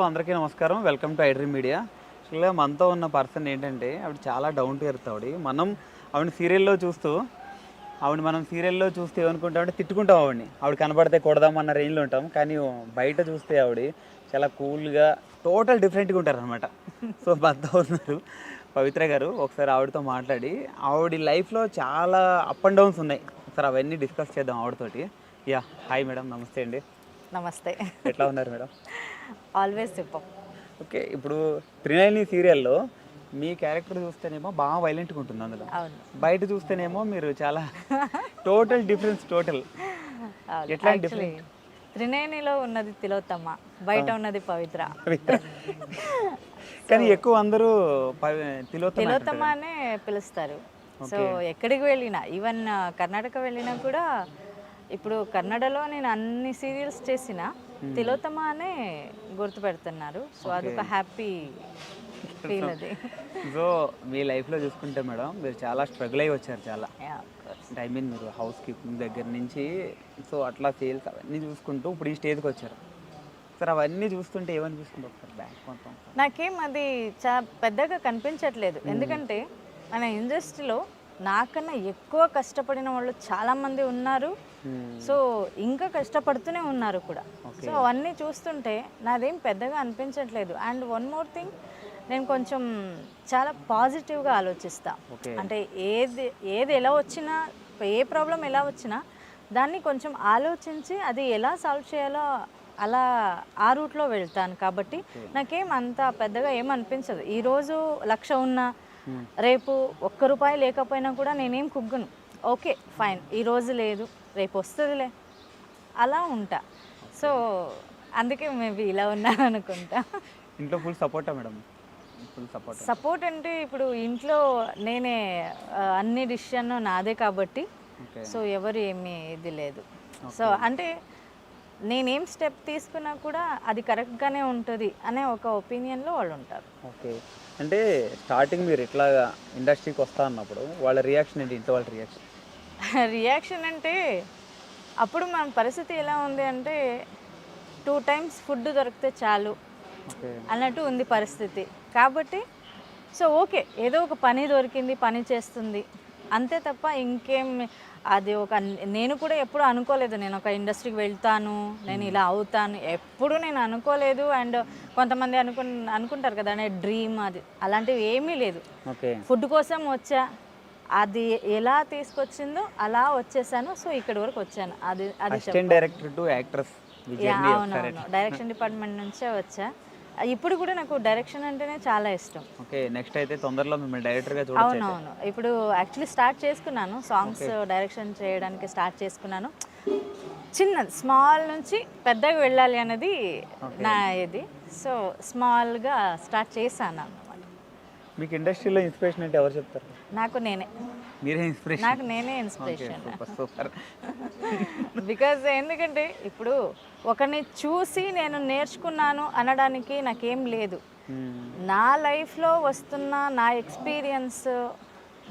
అందరికీ నమస్కారం. Welcome to iDream media. యాక్చువల్గా మనతో ఉన్న పర్సన్ ఏంటంటే ఆవిడ చాలా డౌన్ టు ఎర్త్. ఆవిడ సీరియల్లో చూస్తే ఏమనుకుంటామంటే తిట్టుకుంటాం ఆవిడ కనబడితే కొడదామన్న రేంజ్లో ఉంటాం. కానీ బయట చూస్తే ఆవిడ చాలా కూల్గా టోటల్ డిఫరెంట్గా ఉంటారనమాట. సో మనతో ఉన్నారు పవిత్ర గారు. ఒకసారి ఆవిడతో మాట్లాడి ఆవిడ లైఫ్లో చాలా అప్ అండ్ డౌన్స్ ఉన్నాయి. ఒకసారి అవన్నీ డిస్కస్ చేద్దాం ఆవిడతోటి. హాయ్ మేడం, నమస్తే అండి. నమస్తే. ఎట్లా ఉన్నారు మేడం? Always super. ఓకే, ఇప్పుడు త్రినయని సీరియల్లో మీ క్యారెక్టర్ చూస్తేనేమో బాగా వైలెంట్గా ఉంటుంది అందులో. అవును. బయట చూస్తేనేమో మీరు చాలా టోటల్ డిఫరెన్స్. ఎట్లా డిఫరెంట్? త్రినేనిలో ఉన్నది తిలోత్తమ, బయట ఉన్నది పవిత్ర. కానీ ఎక్కువ అందరూ తిలోత్తమ అనే పిలుస్తారు. సో ఎక్కడికి వెళ్ళినా, ఈవెన్ కర్ణాటక వెళ్ళినా కూడా, ఇప్పుడు కన్నడలో నేను అన్ని సీరియల్స్ చేసిన తిలోత్తమ అనే గుర్తుపెడుతున్నారు. సో అదొక హ్యాపీ ఫీల్ అది. సో మీ లైఫ్లో చూసుకుంటే మేడం, మీరు చాలా స్ట్రగుల్ అయ్యి వచ్చారు చాలా. ఐ మీన్ మీరు హౌస్ కీపింగ్ దగ్గర నుంచి సో అట్లా సేల్స్ అవన్నీ చూసుకుంటూ ఇప్పుడు ఈ స్టేజ్కి వచ్చారు. సార్ అవన్నీ చూస్తుంటే ఏమనిపిస్తుంది ఒకసారి బ్యాక్ మొత్తం? నాకేం అది చాలా పెద్దగా కనిపించట్లేదు. ఎందుకంటే మన ఇండస్ట్రీలో నాకన్నా ఎక్కువ కష్టపడిన వాళ్ళు చాలామంది ఉన్నారు. సో ఇంకా కష్టపడుతూనే ఉన్నారు కూడా. సో అవన్నీ చూస్తుంటే నాదేం పెద్దగా అనిపించట్లేదు. అండ్ వన్ మోర్ థింగ్, నేను కొంచెం చాలా పాజిటివ్గా ఆలోచిస్తా. అంటే ఏది ఎలా వచ్చినా, ఏ ప్రాబ్లం ఎలా వచ్చినా దాన్ని కొంచెం ఆలోచించి అది ఎలా సాల్వ్ చేయాలో అలా ఆ రూట్లో వెళ్తాను. కాబట్టి నాకేం అంత పెద్దగా ఏమనిపించదు. ఈరోజు 1,00,000 ఉన్నా, రేపు ₹1 లేకపోయినా కూడా నేనేం కుగ్గను. ఓకే ఫైన్, ఈరోజు లేదు, రేపు వస్తుందిలే, అలా ఉంటా. సో అందుకే మేబీ ఇలా ఉన్నాను అనుకుంటా. ఇంట్లో ఫుల్ సపోర్టా మేడం? సపోర్ట్ అంటే ఇప్పుడు ఇంట్లో నేనే అన్ని డిసిషన్ నాదే కాబట్టి సో ఎవరు ఏమీ ఇది లేదు. సో అంటే నేనేం స్టెప్ తీసుకున్నా కూడా అది కరెక్ట్గానే ఉంటుంది అనే ఒక ఒపీనియన్లో వాళ్ళు ఉంటారు. ఓకే, అంటే స్టార్టింగ్ మీరు ఇట్లా ఇండస్ట్రీకి వస్తా అన్నప్పుడు వాళ్ళ రియాక్షన్ ఏంటి? ఇంట్లో వాళ్ళ రియాక్షన్ అంటే అప్పుడు మన పరిస్థితి ఎలా ఉంది అంటే 2 times ఫుడ్ దొరికితే చాలు అన్నట్టు ఉంది పరిస్థితి. కాబట్టి సో ఓకే, ఏదో ఒక పని దొరికింది, పని చేస్తుంది అంతే తప్ప ఇంకేం అది ఒక నేను కూడా ఎప్పుడు అనుకోలేదు నేను ఒక ఇండస్ట్రీకి వెళ్తాను, నేను ఇలా అవుతాను, ఎప్పుడు నేను అనుకోలేదు. అండ్ కొంతమంది అనుకుంటారు కదా అనే డ్రీమ్, అది అలాంటివి ఏమీ లేదు. ఫుడ్ కోసం వచ్చా, అది ఎలా తీసుకొచ్చిందో అలా వచ్చేసాను. సో ఇక్కడి వరకు వచ్చాను. అది అవునవును, డైరెక్షన్ డిపార్ట్మెంట్ నుంచే వచ్చా. ఇప్పుడు కూడా నాకు డైరెక్షన్ అంటేనే చాలా ఇష్టం. ఓకే, నెక్స్ట్ అయితే తొందరలో మిమ్మల్ని డైరెక్టర్గా చూడొచ్చు. అవునవును, ఇప్పుడు యాక్చువల్లీ స్టార్ట్ చేసుకున్నాను, సాంగ్స్ డైరెక్షన్ చేయడానికి స్టార్ట్ చేసుకున్నాను. స్మాల్ నుంచి పెద్దగా వెళ్ళాలి అనేది నా ఇది. సో స్మాల్గా స్టార్ట్ చేశాను అన్నమాట. మీకు ఇండస్ట్రీలో ఇన్స్పిరేషన్ అంటే ఎవరు చెప్తారు? నాకు నేనే ఇన్స్పిరేషన్. బికాజ్ ఎందుకంటే ఇప్పుడు ఒకరిని చూసి నేను నేర్చుకున్నాను అనడానికి నాకేం లేదు. నా లైఫ్లో వస్తున్న నా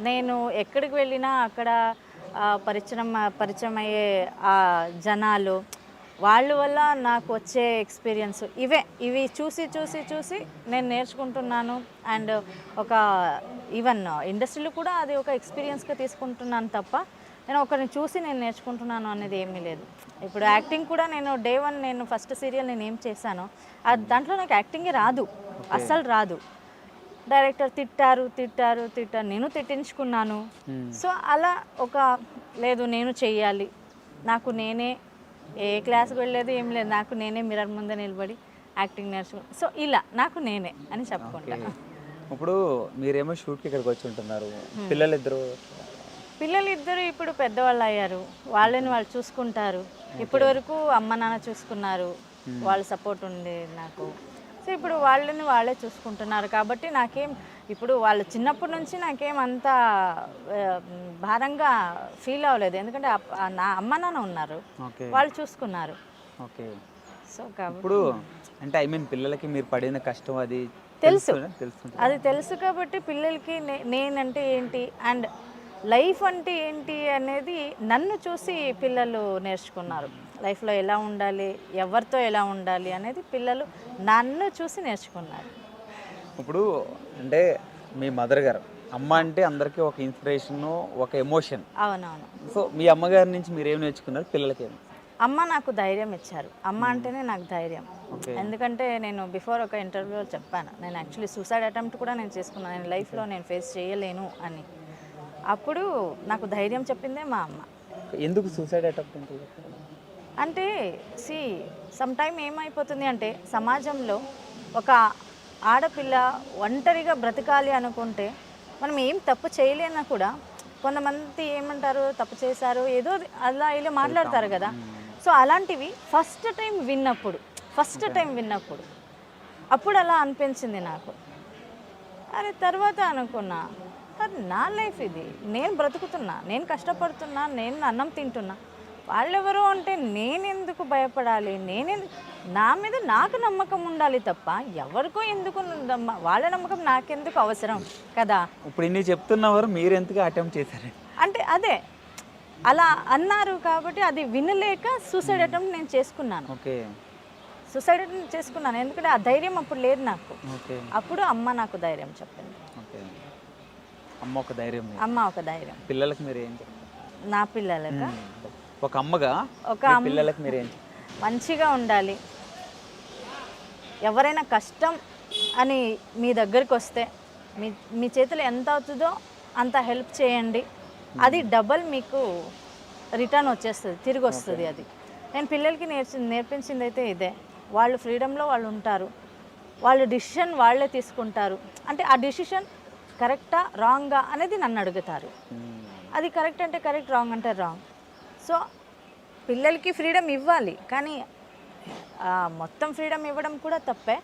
నేను ఎక్కడికి వెళ్ళినా అక్కడ పరిచయం అయ్యే ఆ జనాలు, వాళ్ళ వల్ల నాకు వచ్చే ఎక్స్పీరియన్స్ ఇవి చూసి నేను నేర్చుకుంటున్నాను. అండ్ ఒక ఈవెన్ ఇండస్ట్రీలో కూడా అది ఒక ఎక్స్పీరియన్స్గా తీసుకుంటున్నాను తప్ప నేను ఒకరిని చూసి నేను నేర్చుకుంటున్నాను అనేది ఏమీ లేదు. ఇప్పుడు యాక్టింగ్ కూడా నేను డే 1 నేను ఫస్ట్ సీరియల్ నేను ఏం చేశానో దాంట్లో నాకు యాక్టింగే రాదు, అస్సలు రాదు. డైరెక్టర్ తిట్టారు, నేను తిట్టించుకున్నాను. సో అలా లేదు నేను చెయ్యాలి, నాకు నేనే ఏ క్లాస్కి వెళ్ళలేదు ఏం లేదు, నాకు నేనే మిర్రర్ ముందే నిలబడి యాక్టింగ్ నేర్చుకున్నాను. సో ఇలా నాకు నేనే అని చెప్పుకుంటాను. ఇప్పుడు మీరేమో షూట్కి ఇక్కడికి వచ్చి ఉంటున్నారు, పిల్లలిద్దరు ఇప్పుడు పెద్దవాళ్ళు అయ్యారు, వాళ్ళని వాళ్ళు చూసుకుంటారు. ఇప్పటి వరకు అమ్మ నాన్న చూసుకున్నారు, వాళ్ళ సపోర్ట్ ఉంది నాకు. సో ఇప్పుడు వాళ్ళని వాళ్ళే చూసుకుంటున్నారు. కాబట్టి నాకేం ఇప్పుడు వాళ్ళు చిన్నప్పటి నుంచి నాకేం అంత భారంగా ఫీల్ అవ్వలేదు. ఎందుకంటే నా అమ్మ నాన్న ఉన్నారు, వాళ్ళు చూసుకున్నారు. ఓకే, సో ఇప్పుడు అంటే పిల్లలకి మీరు పడిన కష్టం అది తెలుసు కాబట్టి పిల్లలకి నేనంటే ఏంటి అండ్ లైఫ్ అంటే ఏంటి అనేది నన్ను చూసి పిల్లలు నేర్చుకున్నారు. లైఫ్లో ఎలా ఉండాలి, ఎవరితో ఎలా ఉండాలి అనేది పిల్లలు నన్ను చూసి నేర్చుకున్నారు. ఇప్పుడు అంటే మీ మదర్ గారు అమ్మ అంటే అందరికీ ఒక ఇన్స్పిరేషన్, ఒక ఎమోషన్. అవునవును. సో మీ అమ్మగారి నుంచి మీరు ఏం నేర్చుకున్నారు పిల్లలకి? అమ్మ నాకు ధైర్యం ఇచ్చారు. అమ్మ అంటేనే నాకు ధైర్యం. ఓకే. ఎందుకంటే నేను బిఫోర్ ఒక ఇంటర్వ్యూలో చెప్పాను, నేను యాక్చువల్లీ సూసైడ్ అటెంప్ట్ కూడా నేను చేసుకున్నాను, నేను లైఫ్లో నేను ఫేస్ చేయలేను అని. అప్పుడు నాకు ధైర్యం చెప్పిందే మా అమ్మ. ఎందుకు సూసైడ్ అటెంప్ట్? అంటే సమ్ టైమ్ ఏమైపోతుంది అంటే సమాజంలో ఒక ఆడపిల్ల ఒంటరిగా బ్రతకాలి అనుకుంటే మనం ఏం తప్పు చేయలేనా కూడా కొంతమంది ఏమంటారు, తప్పు చేశారు ఏదో అలా ఇలా మాట్లాడతారు కదా. సో అలాంటివి ఫస్ట్ టైం విన్నప్పుడు అప్పుడు అలా అనిపించింది నాకు. అరే తర్వాత అనుకున్నా, అది నా లైఫ్, ఇది నేను బ్రతుకుతున్నా, నేను కష్టపడుతున్నా, నేను అన్నం తింటున్నా, వాళ్ళెవరో అంటే నేనెందుకు భయపడాలి, నా మీద నాకు నమ్మకం ఉండాలి తప్ప ఎవరికో ఎందుకు వాళ్ళ నమ్మకం నాకెందుకు అవసరం కదా. ఇప్పుడు ఇన్ని చెప్తున్నవారు మీరు ఎందుకు అటెంప్ట్ చేశారు? అంటే అదే అలా అన్నారు కాబట్టి అది వినలేక సూసైడ్ అటెంప్ట్ నేను చేసుకున్నాను. ఓకే. సూసైడ్ అటెంప్ట్ చేసుకున్నాను ఎందుకంటే ఆ ధైర్యం అప్పుడు లేదు నాకు. ఓకే. అప్పుడు అమ్మ నాకు ధైర్యం చెప్పింది. ఓకే. అమ్మ ఒక ధైర్యం, అమ్మ ఒక ధైర్యం. పిల్లలకి మీరు ఏం చెప్తారు? నా పిల్లలక ఒక అమ్మగా ఒక పిల్లలకి మీరు ఏం చెప్తారు? మంచిగా ఉండాలి. ఎవరైనా కష్టం అని మీ దగ్గరికి వస్తే మీ చేతిలో ఎంత అవుతుందో అంత హెల్ప్ చేయండి, అది డబల్ మీకు రిటర్న్ వచ్చేస్తుంది, తిరిగి వస్తుంది. అది నేను పిల్లలకి నేర్పించింది అయితే ఇదే. వాళ్ళు ఫ్రీడంలో వాళ్ళు ఉంటారు, వాళ్ళు డిసిషన్ వాళ్ళే తీసుకుంటారు. అంటే ఆ డిసిషన్ కరెక్టా రాంగా అనేది నన్ను అడుగుతారు. అది కరెక్ట్ అంటే కరెక్ట్, రాంగ్ అంటే రాంగ్. సో పిల్లలకి ఫ్రీడమ్ ఇవ్వాలి, కానీ మొత్తం ఫ్రీడమ్ ఇవ్వడం కూడా తప్పే.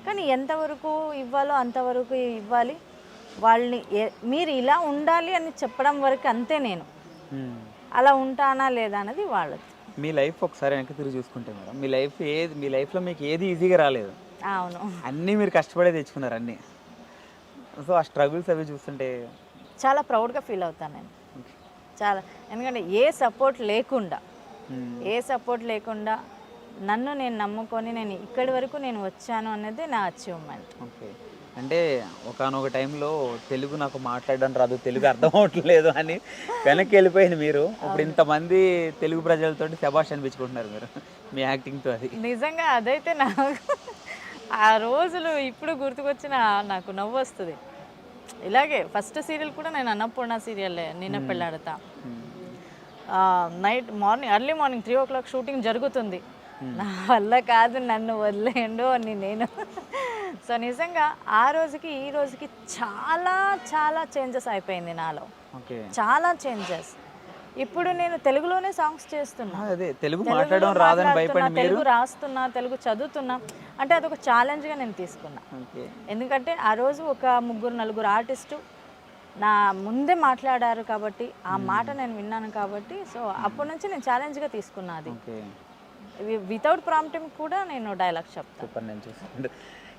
కానీ ఎంతవరకు ఇవ్వాలో అంతవరకు ఇవ్వాలి. వాళ్ళని మీరు ఇలా ఉండాలి అని చెప్పడం వరకు అంతే. నేను అలా ఉంటానా లేదా అనేది వాళ్ళది. మీ లైఫ్ ఒకసారి వెనక్కి తిరిగి చూసుకుంటే మేడం, మీ లైఫ్లో మీకు ఏది ఈజీగా రాలేదు. అవును, అన్నీ మీరు కష్టపడే తెచ్చుకున్నారు అన్నీ. సో ఆ స్ట్రగుల్స్ అవి చూస్తుంటే చాలా ప్రౌడ్గా ఫీల్ అవుతాను నేను చాలా. ఎందుకంటే ఏ సపోర్ట్ లేకుండా నన్ను నేను నమ్ముకొని నేను ఇక్కడి వరకు నేను వచ్చాను అనేది నా అచీవ్మెంట్. ఓకే. అంటే ఒకానొక టైంలో తెలుగు నాకు మాట్లాడడం రాదు, తెలుగు అర్థం అవట్లేదు అని వెనక్కి వెళ్ళిపోయింది మీరు. ఇప్పుడు ఇంతమంది తెలుగు ప్రజలతో శభాష్ అనిపించుకుంటున్నారు మీరు మీ యాక్టింగ్తో. అది నిజంగా అదైతే నాకు ఆ రోజులు ఇప్పుడు గుర్తుకొచ్చిన నాకు నవ్వు వస్తుంది. ఇలాగే ఫస్ట్ సీరియల్ కూడా నేను అన్నపూర్ణ సీరియల్ నిన్న Pelladata, early morning 3 o'clock shooting జరుగుతుంది. నా వల్ల కాదు, నన్ను వదిలేయండు అని నేను. సో నిజంగా ఆ రోజుకి ఈ రోజుకి చాలా చాలా చేంజెస్ అయిపోయింది నాలో, చాలా చేంజెస్. ఇప్పుడు నేను తెలుగులోనే సాంగ్స్ చేస్తున్నా, తెలుగు మాట్లాడడం రాదని భయపడి తెలుగు రాస్తున్నా, తెలుగు చదువుతున్నా. అంటే అదొక ఛాలెంజ్గా నేను తీసుకున్నా. ఎందుకంటే ఆ రోజు ఒక 3-4 ఆర్టిస్టు నా ముందే మాట్లాడారు కాబట్టి, ఆ మాట నేను విన్నాను కాబట్టి, సో అప్పటి నుంచి నేను ఛాలెంజ్గా తీసుకున్నా. అది వితౌట్ ప్రాంప్టింగ్ కూడా నేను డైలాగ్స్ చెప్తాను. సూపర్. నేను చూసాను.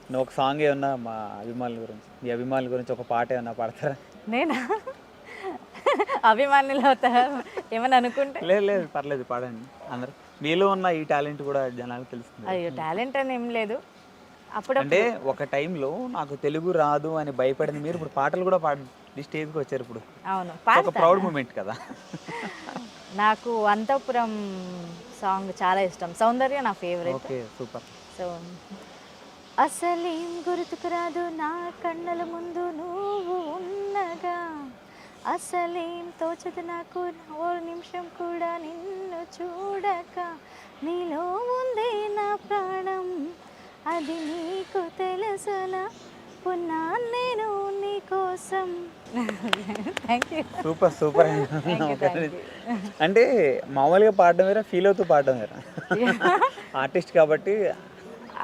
నువ్వు ఒక సాంగ్ ఏమన్నా మా అభిమానుల గురించి, మీ అభిమానుల గురించి ఒక పాట ఏమన్నా పాడతారా? నేనా అభిమానులు అవుతారా ఏమని అనుకుంటే? లేదు పర్లేదు, పాడండి. అందరు మీలో ఉన్న ఈ టాలెంట్ కూడా జనాలకు తెలుస్తుంది. అయ్యో టాలెంట్ అని ఏం లేదు. అప్పుడు అంటే ఒక టైంలో నాకు తెలుగు రాదు అని భయపడింది మీరు, ఇప్పుడు పాటలు కూడా పాడి స్టేజ్కి వచ్చారు. ఇప్పుడు అవును, ఒక ప్రౌడ్ మూమెంట్ కదా. నాకు అంతఃపురం సాంగ్ చాలా ఇష్టం, సౌందర్య నా ఫేవరెట్. Okay, super. సో అసలేం గుర్తుకు రాదు నా కళ్ళల ముందు నువ్వు ఉన్నగా, అసలేం తోచదు నాకు ఓ నిమిషం కూడా నిన్ను చూడక, నీలో ఉందే నా ప్రాణం అది నీకు తెలుసునా, పున్నా నేను నీ కోసం. Thank you. సూపర్. అంటే మామూలుగా పాడడం వేరే, ఫీల్ అవుతూ పాడడం వేరే. ఆర్టిస్ట్ కాబట్టి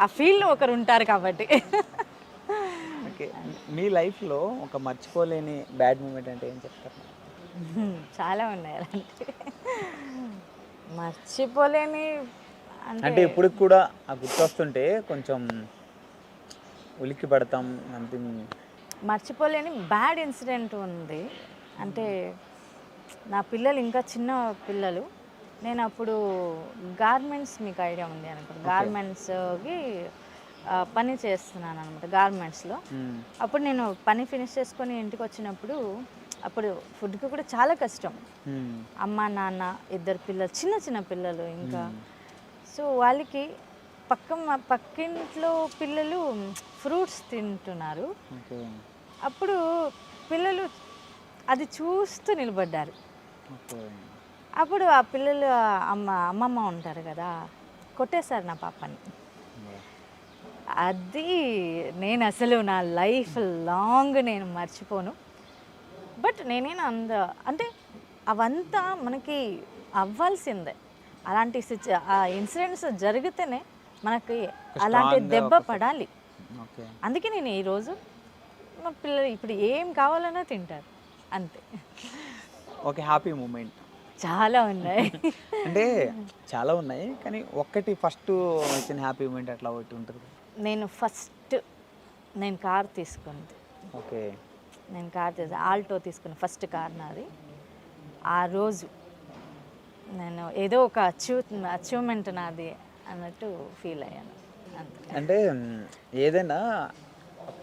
ఆ ఫీల్డ్లో ఒకరు ఉంటారు కాబట్టి. ఓకే. మీ లైఫ్లో ఒక మర్చిపోలేని బ్యాడ్ మూమెంట్ అంటే ఏం చెప్తారు? చాలా ఉన్నాయి అలాంటి మర్చిపోలేని. అంటే ఇప్పుడు కూడా ఆ గుర్తొస్తుంటే కొంచెం ఉలిక్కి పడతాం. సంథింగ్ మర్చిపోలేని బ్యాడ్ ఇన్సిడెంట్ ఉంది. అంటే నా పిల్లలు ఇంకా చిన్న పిల్లలు, నేను అప్పుడు గార్మెంట్స్ మీకు ఐడియా ఉంది అనుకుంటా, గార్మెంట్స్కి పని చేస్తున్నాను అనమాట గార్మెంట్స్లో. అప్పుడు నేను పని ఫినిష్ చేసుకొని ఇంటికి వచ్చినప్పుడు అప్పుడు ఫుడ్కి కూడా చాలా కష్టం. అమ్మ నాన్న ఇద్దరు పిల్లలు, చిన్న చిన్న పిల్లలు ఇంకా. సో వాళ్ళకి పక్కింట్లో పిల్లలు ఫ్రూట్స్ తింటున్నారు. అప్పుడు పిల్లలు అది చూస్తూ నిలబడ్డారు. అప్పుడు ఆ పిల్లలు అమ్మమ్మ ఉంటారు కదా, కొట్టేశారు నా పాపని. అది నేను అసలు నా లైఫ్ లాంగ్ నేను మర్చిపోను. బట్ నేనేనా అంటే అవంతా మనకి అవ్వాల్సిందే. అలాంటి ఆ ఇన్సిడెంట్స్ జరిగితేనే మనకి అలాంటి దెబ్బ పడాలి. అందుకే నేను ఈరోజు మా పిల్లలు ఇప్పుడు ఏం కావాలన్నా తింటారు అంతే. ఓకే, హ్యాపీ మూమెంట్ చాలా ఉన్నాయి. అంటే చాలా ఉన్నాయి, కానీ ఒక్కటి ఫస్ట్ వచ్చిన హ్యాపీ మూమెంట్ అట్లా ఒకటి ఉంటుంది. నేను కార్ తీసుకుంది. ఓకే, నేను కార్ ఆల్టో తీసుకున్న ఫస్ట్ కార్ నాది. ఆ రోజు నేను ఏదో ఒక అచీవ్మెంట్ నాది అన్నట్టు ఫీల్ అయ్యాను అంతే. అంటే ఏదైనా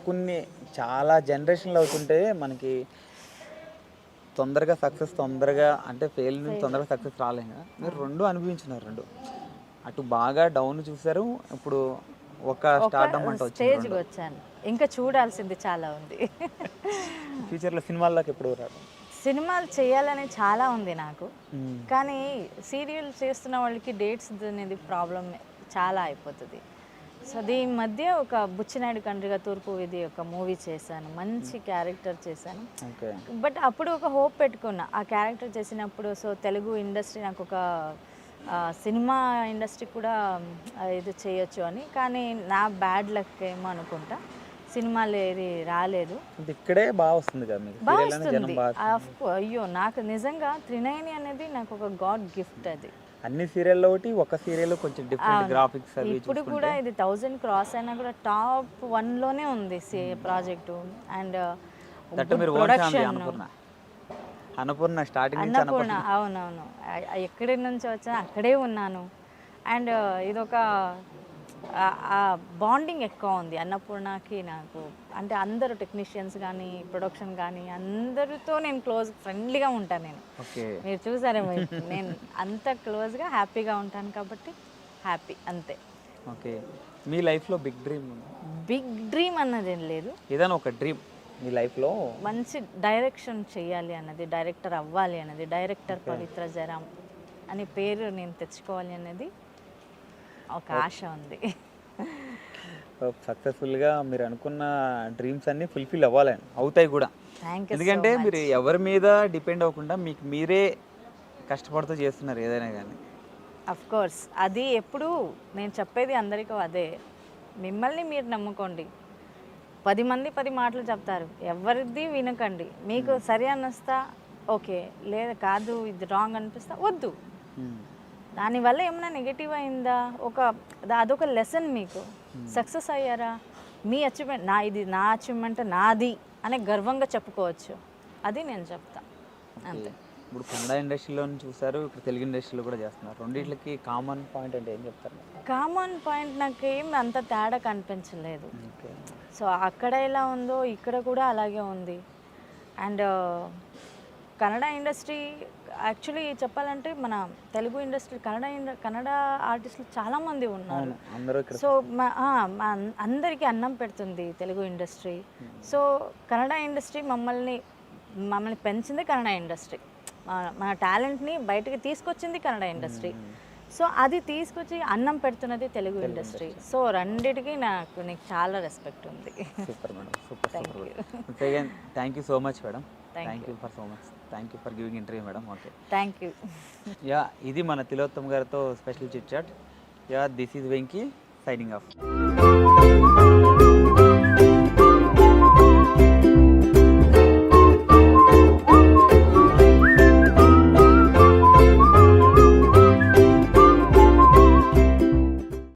కొన్ని చాలా జనరేషన్లు అవుతుంటే మనకి తొందరగా సక్సెస్ అంటే ఫెయిల్ నుంచి తొందరగా సక్సెస్ రాలేగా. మీరు రెండు అనుభవించినారు, రెండు అటు బాగా డౌన్ చూసారు, ఇప్పుడు ఒక స్టార్డమ్ అంటే స్టేజ్కి వచ్చాను. ఇంకా చూడాల్సింది చాలా ఉంది. ఫ్యూచర్లో సినిమాల్లోకి ఎప్పుడు రాదు? సినిమాలు చేయాలని చాలా ఉంది నాకు, కానీ సీరియల్ చేస్తున్న వాళ్ళకి డేట్స్ అనేది ప్రాబ్లం చాలా అయిపోతుంది. సో దీని మధ్య ఒక బుచ్చినాయుడు కండ్రిగా తూర్పు వీధి ఒక మూవీ చేశాను, మంచి క్యారెక్టర్ చేశాను. బట్ అప్పుడు ఒక హోప్ పెట్టుకున్నా ఆ క్యారెక్టర్ చేసినప్పుడు. సో తెలుగు ఇండస్ట్రీ నాకు ఒక సినిమా ఇండస్ట్రీ కూడా ఇది చేయొచ్చు అని. కానీ నా బ్యాడ్ లక్ ఏమో అనుకుంటా, సినిమాలు ఏది రాలేదు. ఇక్కడే బాగా వస్తుంది కదా మీకు? బాగా వస్తుంది. అయ్యో నాకు నిజంగా త్రినయని అనేది నాకు ఒక గాడ్ గిఫ్ట్. అది అన్ని సీరియల్లో ఒకటి, ఒక సీరియల్ కొంచెం డిఫరెంట్ గ్రాఫిక్స్ అవి ఇప్పుడు కూడా ఇది 1000 క్రాస్ అయినా కూడా టాప్ 1లోనే ఉంది project. And Annapurna starting Annapurna, అవునవును, ఎక్కడి నుంచి వచ్చినా అక్కడే ఉన్నాను. అండ్ ఇదొక బాండింగ్ ఎక్కువ ఉంది అన్నపూర్ణకి నాకు. అంటే అందరూ టెక్నీషియన్స్ కానీ ప్రొడక్షన్ కానీ అందరితో నేను ఫ్రెండ్లీగా ఉంటాను. నేను మీరు చూసారేమో, నేను అంత క్లోజ్గా హ్యాపీగా ఉంటాను కాబట్టి హ్యాపీ అంతే. ఓకే, మీ లైఫ్లో బిగ్ డ్రీమ్ అన్నది ఏం లేదు. ఏదైనా ఒక డ్రీమ్ మీ లైఫ్లో? మంచి డైరెక్షన్ చేయాలి అన్నది, డైరెక్టర్ అవ్వాలి అన్నది, డైరెక్టర్ పవిత్ర జరాం అనే పేరు నేను తెచ్చుకోవాలి అనేది ఒక ఆశ ఉంది. సక్సెస్ఫుల్గా మీరు అనుకున్న డ్రీమ్స్ అన్నీ ఫుల్ఫిల్ అవ్వాలని, అవుతాయి కూడా. ఎందుకంటే మీరు ఎవరి మీద డిపెండ్ అవ్వకుండా మీకు మీరే కష్టపడుతూ చేస్తున్నారు ఏదైనా కానీ. అఫ్ కోర్స్, అది ఎప్పుడు నేను చెప్పేది అందరికీ అదే, మిమ్మల్ని మీరు నమ్ముకోండి. 10 మంది 10 మాటలు చెప్తారు, ఎవరిది వినకండి. మీకు సరి అనిస్తా ఓకే, లేదా కాదు ఇది రాంగ్ అనిపిస్తా వద్దు. దానివల్ల ఏమైనా నెగిటివ్ అయిందా, అదొక లెసన్. మీకు సక్సెస్ అయ్యారా, మీ అచీవ్మెంట్ నా అచీవ్మెంట్ నాది అనే గర్వంగా చెప్పుకోవచ్చు. అది నేను చెప్తా అంతే. ఇప్పుడు కన్నడ ఇండస్ట్రీలో చూసారు, ఇక్కడ తెలుగు ఇండస్ట్రీలో కూడా చేస్తున్నారు. రెండింటికి కామన్ పాయింట్ అంటే ఏం చెప్తారు? కామన్ పాయింట్ నాకేం అంత తేడా కనిపించలేదు. సో అక్కడ ఎలా ఉందో ఇక్కడ కూడా అలాగే ఉంది. అండ్ కన్నడ ఇండస్ట్రీ యాక్చువల్లీ చెప్పాలంటే మన తెలుగు ఇండస్ట్రీ కన్నడ ఆర్టిస్టులు చాలామంది ఉన్నారు. సో అందరికీ అన్నం పెడుతుంది Telugu industry. So Kannada industry మమ్మల్ని పెంచింది కన్నడ ఇండస్ట్రీ, మన టాలెంట్ని బయటకు తీసుకొచ్చింది కన్నడ ఇండస్ట్రీ. సో అది తీసుకొచ్చి అన్నం పెడుతున్నది తెలుగు ఇండస్ట్రీ. సో రెండిటికి నీకు చాలా రెస్పెక్ట్ ఉంది. Super madam, super. Thank you so much madam. Thank you for giving interview madam. Okay, thank you. Yeah, ఇది మన తిలోత్తమ్ గారితో special chit chat. Yeah, this is Venky signing of.